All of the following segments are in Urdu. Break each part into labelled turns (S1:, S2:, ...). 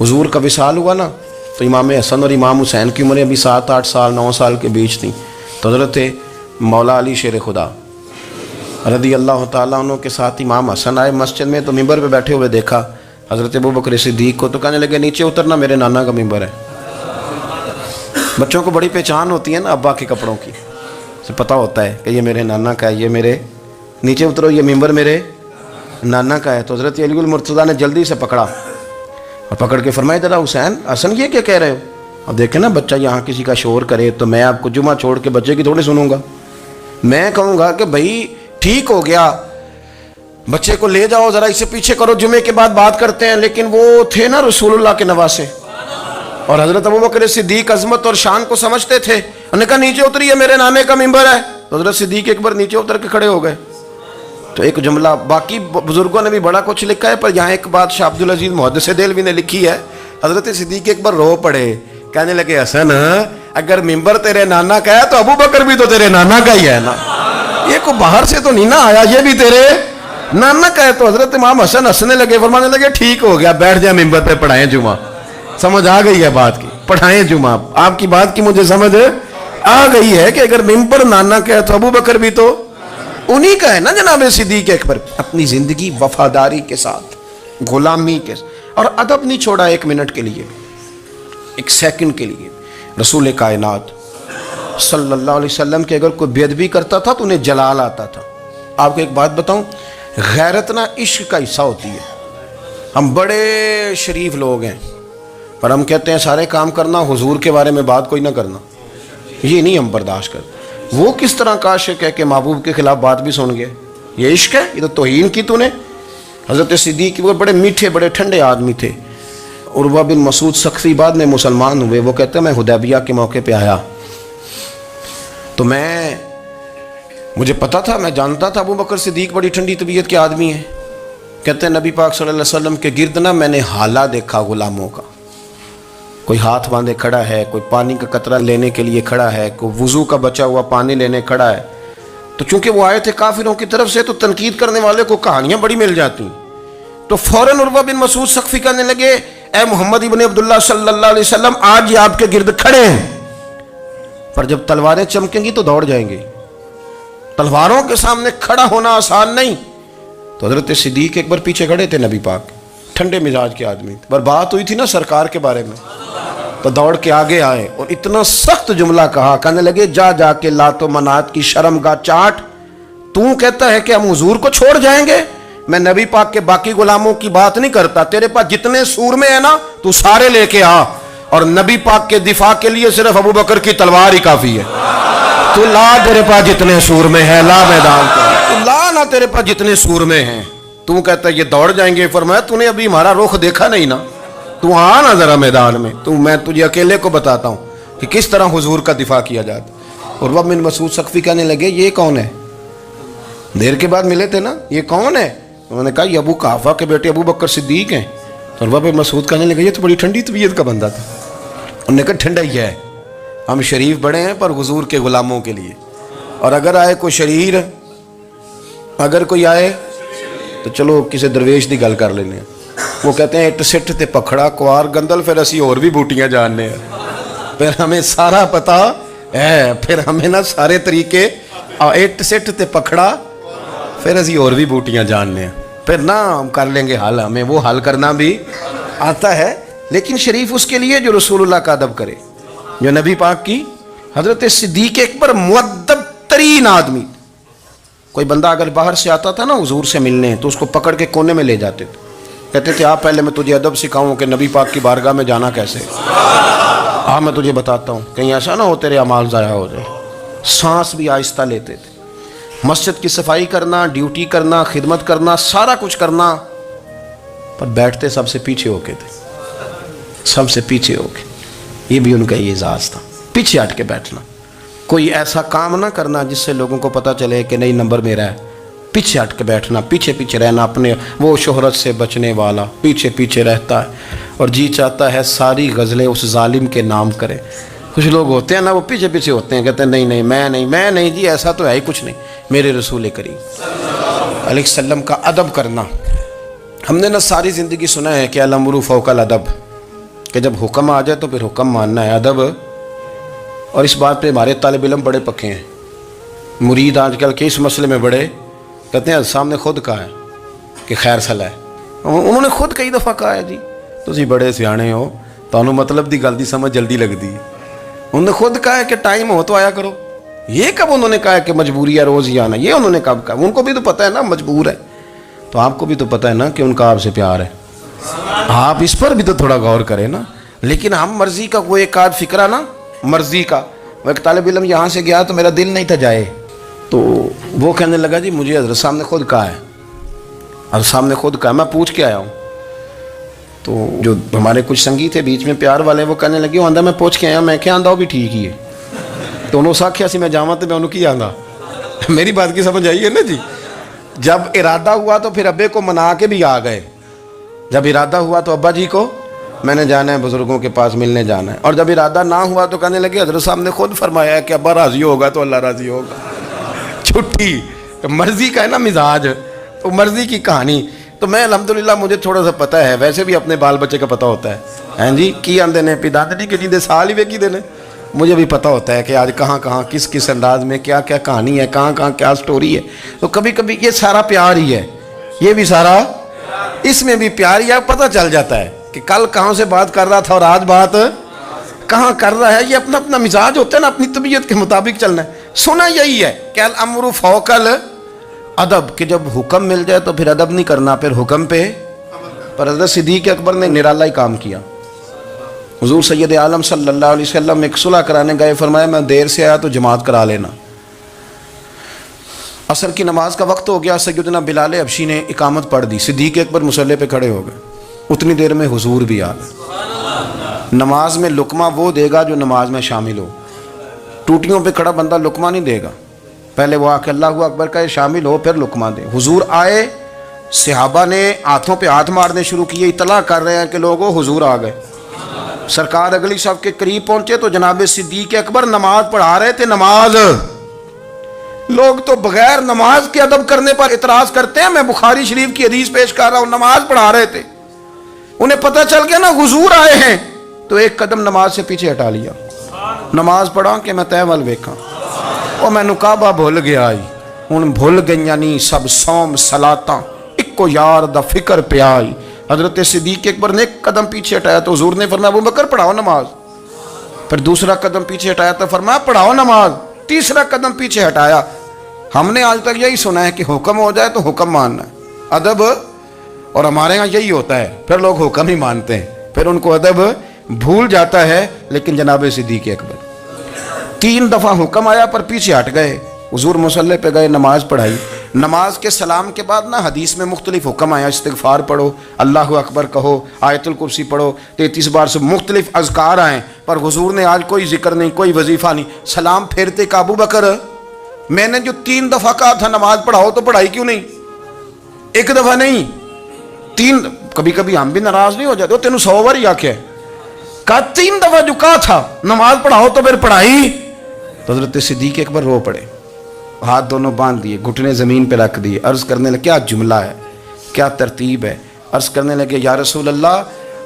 S1: حضور کا وصال ہوا نا تو امام حسن اور امام حسین کی عمریں ابھی 7-8 سال 9 سال کے بیچ تھیں، تو حضرت مولا علی شیر خدا رضی اللہ تعالیٰ عنہ کے ساتھ امام حسن آئے مسجد میں، تو ممبر پہ بیٹھے ہوئے دیکھا حضرت ابوبکر صدیق کو، تو کہنے لگے نیچے اترنا، میرے نانا کا ممبر ہے۔ بچوں کو بڑی پہچان ہوتی ہے نا ابا کے کپڑوں کی، سے پتہ ہوتا ہے کہ یہ میرے نانا کا ہے، یہ میرے نیچے اترو، یہ ممبر میرے نانا کا ہے۔ تو حضرت علی المرتضیٰ نے جلدی سے پکڑا اور پکڑ کے فرمایا ذرا حسین حسن یہ کیا کہہ رہے ہو؟ اب دیکھیں نا بچہ یہاں کسی کا شور کرے تو میں آپ کو جمعہ چھوڑ کے بچے کی تھوڑی سنوں گا، میں کہوں گا کہ بھائی ٹھیک ہو گیا بچے کو لے جاؤ ذرا اسے پیچھے کرو، جمعے کے بعد بات کرتے ہیں۔ لیکن وہ تھے نا رسول اللہ کے نواسے، اور حضرت ابوبکر صدیق عظمت اور شان کو سمجھتے تھے، انہوں نے کہا نیچے اتریے میرے نانے کا ممبر ہے۔ تو حضرت صدیق ایک بار نیچے اتر کے کھڑے ہو گئے۔ تو ایک جملہ، باقی بزرگوں نے بھی بڑا کچھ لکھا ہے، پر یہاں ایک بات شاہ عبدالعزیز محدث دہلوی نے لکھی ہے، حضرت صدیق ایک بار رو پڑے، کہنے لگے حسن اگر ممبر تیرے نانا کا ہے تو ابوبکر بھی تو تیرے نانا کا ہی ہے نا، یہ کو باہر سے تو نہیں نہ آیا، یہ بھی تیرے نانا کا ہے۔ تو حضرت امام حسن ہنسنے لگے، فرمانے لگے ٹھیک ہو گیا، بیٹھ جائیں ممبر پہ پڑھائیں جمعہ۔ سمجھ آ گئی ہے بات کی، پڑھائیں جمعہ۔ آپ کی بات کی مجھے سمجھ آ گئی ہے کہ اگر ممبر نانا کا ہے تو ابوبکر بھی تو انہی کا ہے نا جناب صدیق اکبر۔ اپنی زندگی وفاداری کے ساتھ، غلامی کے ساتھ، اور ادب نہیں چھوڑا ایک منٹ کے لیے، ایک سیکنڈ کے لیے۔ رسول کائنات صلی اللہ علیہ وسلم کے اگر کوئی بے ادبی کرتا تھا تو انہیں جلال آتا تھا۔ آپ کو ایک بات بتاؤں، غیرت نہ عشق کا حصہ ہوتی ہے۔ ہم بڑے شریف لوگ ہیں پر ہم کہتے ہیں سارے کام کرنا، حضور کے بارے میں بات کوئی نہ کرنا، یہ نہیں ہم برداشت کرتے۔ وہ کس طرح کا عاشق ہے کہ محبوب کے خلاف بات بھی سن گئے؟ یہ عشق ہے؟ یہ تو توہین کی تو نے۔ حضرت صدیق وہ بڑے میٹھے بڑے ٹھنڈے آدمی تھے۔ عروہ بن مسعود ثقفی بعد میں مسلمان ہوئے، وہ کہتے ہیں میں حدیبیہ کے موقع پہ آیا تو مجھے پتا تھا، میں جانتا تھا ابوبکر صدیق بڑی ٹھنڈی طبیعت کے آدمی ہیں۔ کہتے ہیں نبی پاک صلی اللہ علیہ وسلم کے گرد نا میں نے حالہ دیکھا غلاموں کا، کوئی ہاتھ باندھے کھڑا ہے، کوئی پانی کا قطرہ لینے کے لیے کھڑا ہے، کوئی وضو کا بچا ہوا پانی لینے کھڑا ہے۔ تو چونکہ وہ آئے تھے کافروں کی طرف سے تو تنقید کرنے والے کو کہانیاں بڑی مل جاتی، تو فوراً عروہ بن مسعود ثقفی کہنے لگے اے محمد ابن عبداللہ صلی اللہ علیہ وسلم آج یہ آپ کے گرد کھڑے ہیں، پر جب تلواریں چمکیں گی تو دوڑ جائیں گے، تلواروں کے سامنے کھڑا ہونا آسان نہیں۔ تو حضرت صدیق ایک بار پیچھے کھڑے تھے، نبی پاک ٹھنڈے مزاج کے آدمی، پر بات ہوئی تھی نا سرکار کے بارے میں، تو دوڑ کے آگے آئے اور اتنا سخت جملہ کہا، کہنے لگے جا کے لات و منات کی شرم گاہ چاٹ، تو کہتا ہے کہ ہم حضور کو چھوڑ جائیں گے؟ میں نبی پاک کے باقی غلاموں کی بات نہیں کرتا، تیرے پاس جتنے سور میں ہے نا تو سارے لے کے آ، اور نبی پاک کے دفاع کے لیے صرف ابوبکر کی تلوار ہی کافی ہے۔ تو لا تیرے پاس جتنے سور میں ہے، لا میدان کا، لا نہ تیرے پاس جتنے سور میں ہیں۔ تو کہتا ہے یہ دوڑ جائیں گے، فرمایا تو نے ابھی ہمارا رخ دیکھا نہیں نا، تو آ نا ذرا میدان میں، تو میں تجھے اکیلے کو بتاتا ہوں کہ کس طرح حضور کا دفاع کیا جاتا۔ عروہ بن مسعود ثقفی کہنے لگے یہ کون ہے؟ دیر کے بعد ملے تھے نا، یہ کون ہے؟ انہوں نے کہا یہ ابو قحافہ کے بیٹے ابو بکر صدیق ہیں۔ تو عروہ بن مسعود کہنے لگے یہ تو بڑی ٹھنڈی طبیعت کا بندہ تھا۔ انہوں نے کہا ٹھنڈا ہی ہے، ہم شریف بڑے ہیں پر حضور کے غلاموں کے لیے، اور اگر آئے کوئی شریر، اگر کوئی آئے تو چلو کسی درویش دی گل کر لینے۔ وہ کہتے ہیں اٹ سٹ تے پکھڑا کوار گندل، پھر اسی اور بھی بوٹیاں جاننے ہیں، پھر ہمیں سارا پتا ہے، پھر ہمیں نا سارے طریقے، اٹ سٹ تے پکھڑا پھر اسی اور بھی بوٹیاں جاننے ہیں، پھر نہ ہم کر لیں گے حل، ہمیں وہ حل کرنا بھی آتا ہے۔ لیکن شریف اس کے لیے جو رسول اللہ کا ادب کرے، جو نبی پاک کی۔ حضرت صدیق اکبر مؤدب ترین آدمی، کوئی بندہ اگر باہر سے آتا تھا نا حضور سے ملنے تو اس کو پکڑ کے کونے میں لے جاتے تھے، کہتے تھے آپ پہلے میں تجھے ادب سکھاؤں کہ نبی پاک کی بارگاہ میں جانا کیسے، میں تجھے بتاتا ہوں، کہیں ایسا نہ ہو تیرے اعمال ضائع ہو جائے۔ سانس بھی آہستہ لیتے تھے، مسجد کی صفائی کرنا، ڈیوٹی کرنا، خدمت کرنا، سارا کچھ کرنا، پر بیٹھتے سب سے پیچھے ہو کے تھے، سب سے پیچھے ہو کے۔ یہ بھی ان کا یہ اعزاز تھا، پیچھے ہٹ کے بیٹھنا، کوئی ایسا کام نہ کرنا جس سے لوگوں کو پتہ چلے کہ نہیں نمبر میرا ہے، پیچھے ہٹ کے بیٹھنا، پیچھے پیچھے رہنا، اپنے وہ شہرت سے بچنے والا پیچھے پیچھے رہتا ہے اور جی چاہتا ہے ساری غزلیں اس ظالم کے نام کرے۔ کچھ لوگ ہوتے ہیں نا وہ پیچھے پیچھے ہوتے ہیں، کہتے ہیں نہیں میں نہیں جی، ایسا تو ہے ہی کچھ نہیں۔ میرے رسول کریم علیہ السلام کا ادب کرنا، ہم نے نا ساری زندگی سنا ہے کہ الامر فوق الادب، کہ جب حکم آ جائے تو پھر حکم ماننا ہے، ادب. اور اس بات پہ ہمارے طالب علم بڑے پکے ہیں. مرید آج کل کے اس مسئلے میں بڑے کہتے ہیں صاحب نے خود کہا ہے کہ خیر صلاح ہے. انہوں نے خود کئی دفعہ کہا ہے جی تسی بڑے سیانے ہو، تانوں مطلب دی گل دی سمجھ جلدی لگتی ہے. انہوں نے خود کہا ہے کہ ٹائم ہو تو آیا کرو. یہ کب انہوں نے کہا ہے کہ مجبوری ہے روز ہی آنا؟ یہ انہوں نے کب کہا؟ ان کو بھی تو پتہ ہے نا مجبور ہے. تو آپ کو بھی تو پتہ ہے نا کہ ان کا آپ سے پیار ہے. آپ اس پر بھی تو تھوڑا غور کریں نا. لیکن ہم مرضی کا وہ ایک آدھ فکرہ نا، مرضی کا. وہ ایک طالب علم یہاں سے گیا تو میرا دل نہیں تھا جائے، تو وہ کہنے لگا جی مجھے حضرت صاحب نے خود کہا ہے، حضرت صاحب نے خود کہا. میں پوچھ کے آیا ہوں. تو جو ہمارے کچھ سنگی تھے بیچ میں پیار والے، وہ کہنے لگے وہ آندہ میں پوچھ کے آیا. میں کیا آندہ وہ بھی ٹھیک ہی ہے. تو انہوں ساکھیا سی میں جاواں تے میں انہوں کی آندہ. میری بات کی سمجھ آئی ہے نا جی. جب ارادہ ہوا تو پھر ابے کو منا کے بھی آ گئے. جب ارادہ ہوا تو ابا جی کو میں نے جانا ہے بزرگوں کے پاس ملنے جانا ہے. اور جب ارادہ نہ ہوا تو کہنے لگے حضرت صاحب نے خود فرمایا ہے کہ ابا راضی ہوگا تو اللہ راضی ہوگا. چھٹی مرضی کا ہے نا مزاج، تو مرضی کی کہانی. تو میں الحمدللہ مجھے تھوڑا سا پتہ ہے، ویسے بھی اپنے بال بچے کا پتہ ہوتا ہے. ہیں جی کی آندے نے پیدانتنی کے جیندے سال ہی ویکی دینے. مجھے بھی پتہ ہوتا ہے کہ آج کہاں کہاں کس کس انداز میں کیا کیا کہانی ہے، کہاں کہاں کیا سٹوری ہے. تو کبھی کبھی یہ سارا پیار ہی ہے، یہ بھی سارا اس میں بھی پیار ہی ہے. پتہ چل جاتا ہے کہ کل کہاں سے بات کر رہا تھا اور آج بات کہاں کر رہا ہے. یہ اپنا اپنا مزاج ہوتا ہے نا، اپنی طبیعت کے مطابق چلنا ہے. سنا یہی ہے کہ الامر فوق الادب، کہ جب حکم مل جائے تو پھر ادب نہیں کرنا، پھر حکم پہ. پر حضرت صدیق اکبر نے نرالا ہی کام کیا. حضور سید عالم صلی اللہ علیہ وسلم ایک صلح کرانے گئے، فرمایا میں دیر سے آیا تو جماعت کرا لینا. عصر کی نماز کا وقت ہو گیا. سیدنا بلال حبشی نے اقامت پڑھ دی. صدیق اکبر مصلی پہ کھڑے ہو گئے. اتنی دیر میں حضور بھی آ گئے. نماز میں لقمہ وہ دے گا جو نماز میں شامل ہو. ٹوٹیوں پہ کھڑا بندہ لقمہ نہیں دے گا. پہلے وہ آ کے اللہ اکبر کا شامل ہو پھر لقمہ دے. حضور آئے، صحابہ نے ہاتھوں پہ ہاتھ مارنے شروع کیے، اطلاع کر رہے ہیں کہ لوگوں حضور آ گئے. سرکار اگلی صف کے قریب پہنچے تو جناب صدیق اکبر نماز پڑھا رہے تھے. نماز لوگ تو بغیر نماز کے ادب کرنے پر اعتراض کرتے ہیں. میں بخاری شریف کی حدیث پیش کر رہا ہوں، نماز پڑھا رہے تھے. انہیں پتہ چل گیا نا حضور آئے ہیں، تو ایک قدم نماز سے پیچھے ہٹا لیا. نماز پڑھا کہ میں تے ول ویکھاں، او مینوں کعبہ بھول گیا آئی. ہن بھول گئیاں نہیں سب صوم صلاتاں، اکو یار دا فکر پہ آئی. حضرت صدیق اکبر نے ایک قدم پیچھے ہٹایا تو حضور نے فرمایا ابو بکر پڑھاؤ نماز. پھر دوسرا قدم پیچھے ہٹایا تو فرمایا پڑھاؤ نماز. تیسرا قدم پیچھے ہٹایا. ہم نے آج تک یہی سنا ہے کہ حکم ہو جائے تو حکم ماننا ہے، ادب. اور ہمارے ہاں یہی ہوتا ہے، پھر لوگ حکم ہی مانتے ہیں، پھر ان کو ادب بھول جاتا ہے. لیکن جناب صدیق اکبر 3 دفعہ حکم آیا پر پیچھے ہٹ گئے. حضور مصلی پہ گئے، نماز پڑھائی. نماز کے سلام کے بعد نا حدیث میں مختلف حکم آیا. استغفار پڑھو، اللہ اکبر کہو، آیت الکرسی پڑھو، 33 بار سے مختلف اذکار آئیں. پر حضور نے آج کوئی ذکر نہیں، کوئی وظیفہ نہیں. سلام پھیرتے کہ ابو بکر میں نے جو 3 دفعہ کہا تھا نماز پڑھاؤ تو پڑھائی کیوں نہیں؟ ایک دفعہ نہیں 3. کبھی کبھی ہم بھی ناراض نہیں ہو جاتے، تینوں 100 بار ہی آکھیا ہے، کہا 3 دفعہ جو کہا تھا نماز پڑھاؤ تو پھر پڑھائی. تو حضرت صدیق اکبر رو پڑے، ہاتھ دونوں باندھ دیے، گھٹنے زمین پہ رکھ دیے. عرض کرنے لگے کیا جملہ ہے، کیا ترتیب ہے. عرض کرنے لگے یا رسول اللہ،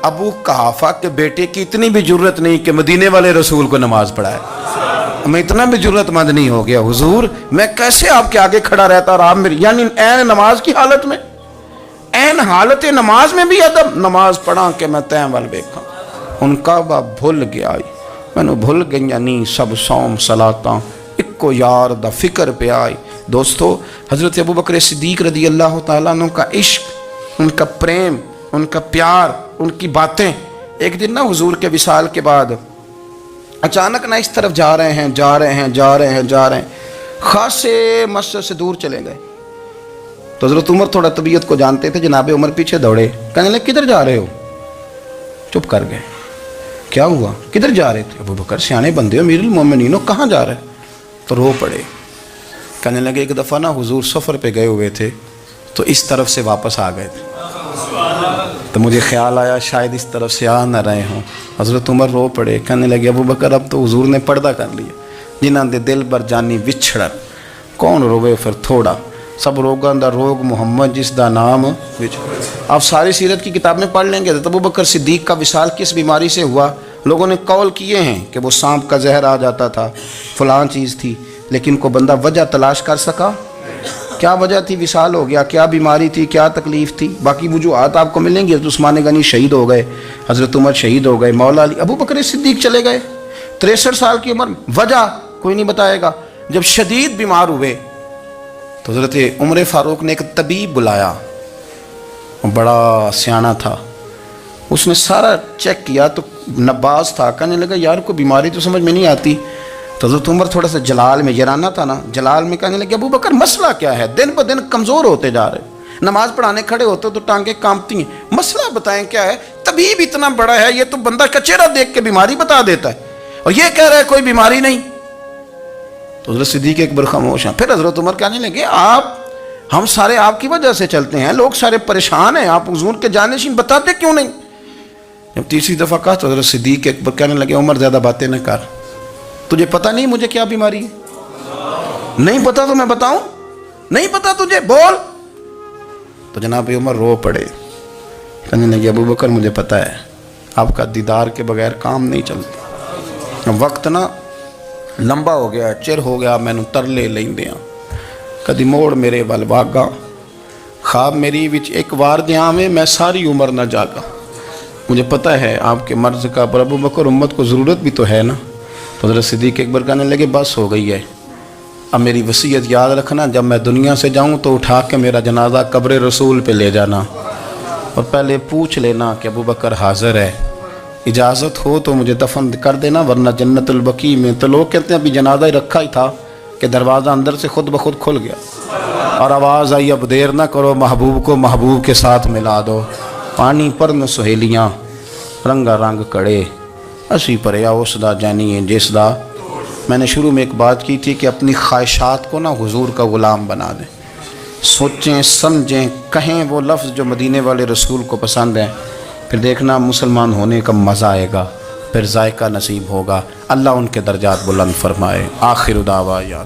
S1: ابو قحافہ کے بیٹے کی اتنی بھی جرت نہیں کہ مدینے والے رسول کو نماز پڑھائے. میں اتنا بھی جرت مند نہیں ہو گیا حضور، میں کیسے آپ کے آگے کھڑا رہتا اور آپ میری، یعنی عین نماز کی حالت میں، عین حالت نماز میں بھی ادب. نماز پڑھا کہ میں تین ول ویکھاں. ان کعبہ بھول گیا آئی، مینوں بھول گئیاں نہیں سب صوم صلاتاں، اکو یار دا فکر پہ آئی. دوستو حضرت ابو بکر صدیق رضی اللہ تعالیٰ عنہ کا عشق، ان کا پریم، ان کا پیار، ان کی باتیں. ایک دن نا حضور کے وصال کے بعد اچانک نہ اس طرف جا رہے ہیں، خاصے مسجد سے دور چلے گئے. تو حضرت عمر تھوڑا طبیعت کو جانتے تھے، جناب عمر پیچھے دوڑے، کہنے لگے کدھر جا رہے ہو؟ چپ کر گئے. کیا ہوا؟ کدھر جا رہے تھے؟ ابو بکر سیانے بندے ہو، امیر المومنین ہو، کہاں جا رہے؟ تو رو پڑے. کہنے لگے ایک دفعہ نا حضور سفر پہ گئے ہوئے تھے تو اس طرف سے واپس آ گئے تھے، تو مجھے خیال آیا شاید اس طرف سے آ نہ رہے ہوں. حضرت عمر رو پڑے. کہنے لگے ابو بکر اب تو حضور نے پردہ کر لیا، جنہاں دے دل بر جانی وچھڑن، کون روے پھر تھوڑا. سب روگاں دا روگ محمد جس دا نام آپ ساری سیرت کی کتاب میں پڑھ لیں گے تو ابو بکر صدیق کا وصال کس بیماری سے ہوا. لوگوں نے قول کیے ہیں کہ وہ سانپ کا زہر آ جاتا تھا، فلان چیز تھی، لیکن کو بندہ وجہ تلاش کر سکا؟ کیا وجہ تھی وصال ہو گیا؟ کیا بیماری تھی؟ کیا تکلیف تھی؟ باقی وجوہات آپ کو ملیں گی. حضرت عثمان غنی شہید ہو گئے، حضرت عمر شہید ہو گئے، مولا علی، ابو بکر صدیق چلے گئے 63 سال کی عمر. وجہ کوئی نہیں بتائے گا. جب شدید بیمار ہوئے تو حضرت عمر فاروق نے ایک طبیب بلایا، وہ بڑا سیانا تھا. اس نے سارا چیک کیا تو نباز تھا. کہنے لگا یار کوئی بیماری تو سمجھ میں نہیں آتی. تو حضرت عمر تھوڑا سا جلال میں، یرانہ تھا نا، جلال میں کہنے لگے ابو بکر مسئلہ کیا ہے؟ دن بدن کمزور ہوتے جا رہے، نماز پڑھانے کھڑے ہوتے تو ٹانگیں کانپتی ہیں، مسئلہ بتائیں کیا ہے؟ طبیب اتنا بڑا ہے، یہ تو بندہ کا چہرہ دیکھ کے بیماری بتا دیتا ہے، اور یہ کہہ رہا ہے کوئی بیماری نہیں. تو حضرت صدیق اکبر خاموش ہیں. پھر حضرت عمر کہنے لگے ہم سارے آپ کی وجہ سے چلتے ہیں، لوگ سارے پریشان ہیں، آپ حضور کے جانشین بتاتے کیوں نہیں؟ جب تیسری دفعہ کہا تو حضرت صدیق اکبر کہنے لگے عمر زیادہ باتیں نہ کر، تجھے پتہ نہیں مجھے کیا بیماری ہے؟ نہیں پتہ تو میں بتاؤں؟ نہیں پتہ تجھے، بول. تو جناب عمر رو پڑے. کہنے لگے ابو بکر مجھے پتہ ہے، آپ کا دیدار کے بغیر کام نہیں چلتا. وقت نا لمبا ہو گیا، چر ہو گیا، میں ترلے لیندے ہاں. کدی موڑ میرے ول واگا، خواب میری وچ ایک وار دیاں میں ساری عمر نہ جاگا. مجھے پتہ ہے آپ کے مرض کا، پر ابو بکر امت کو ضرورت بھی تو ہے نا. تو حضرت صدیق اکبر کہنے لگے بس ہو گئی ہے، اب میری وصیت یاد رکھنا، جب میں دنیا سے جاؤں تو اٹھا کے میرا جنازہ قبر رسول پہ لے جانا، اور پہلے پوچھ لینا کہ ابو بکر حاضر ہے، اجازت ہو تو مجھے دفن کر دینا، ورنہ جنت البقیع میں. تو لوگ کہتے ہیں ابھی جنازہ ہی رکھا ہی تھا کہ دروازہ اندر سے خود بخود کھل گیا اور آواز آئی اب دیر نہ کرو، محبوب کو محبوب کے ساتھ ملا دو. پانی پر نہ سہیلیاں رنگا رنگ کڑے، اسی پریا اس دا جانی جس دا. میں نے شروع میں ایک بات کی تھی کہ اپنی خواہشات کو نا حضور کا غلام بنا دیں، سوچیں سمجھیں کہیں وہ لفظ جو مدینے والے رسول کو پسند ہیں، پھر دیکھنا مسلمان ہونے کا مزہ آئے گا، پھر ذائقہ نصیب ہوگا. اللہ ان کے درجات بلند فرمائے. آخر دعوانا